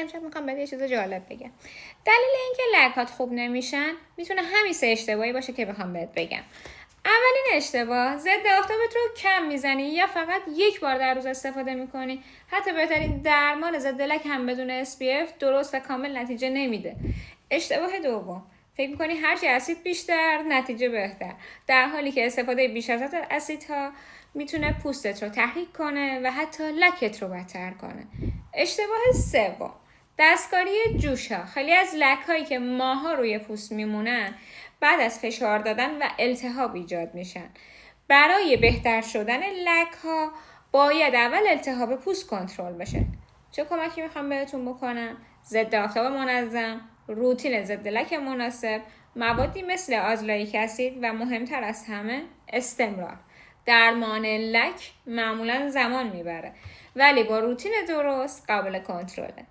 امشب میخوام بهت یه چیز جالب بگم. دلیل اینکه لکات خوب نمیشن میتونه همین 3 اشتباهی باشه که بخوام بهت بگم. اولین اشتباه، ضد آفتابت رو کم میزنی یا فقط 1 بار در روز استفاده میکنی. حتی بهترین درمان ضد لک هم بدون SPF درست و کامل نتیجه نمیده. اشتباه دوم، فکر میکنی هرچی اسید بیشتر نتیجه بهتر، در حالی که استفاده بیش از حد اسیدها میتونه پوستت رو تحریک کنه و حتی لکت رو بدتر کنه. اشتباه سوم، دستکاری جوشا. خیلی از لک هایی که ماها روی پوست میمونن بعد از فشار دادن و التهاب ایجاد میشن. برای بهتر شدن لک ها باید اول التهاب پوست کنترل بشه. چه کمکی میخوام بهتون بکنم؟ ضد آفتاب منظم، روتین ضد لک مناسب، موادی مثل آزلاییک اسید و مهمتر از همه استمرار. درمان لک معمولا زمان میبره ولی با روتین درست قابل کنترله.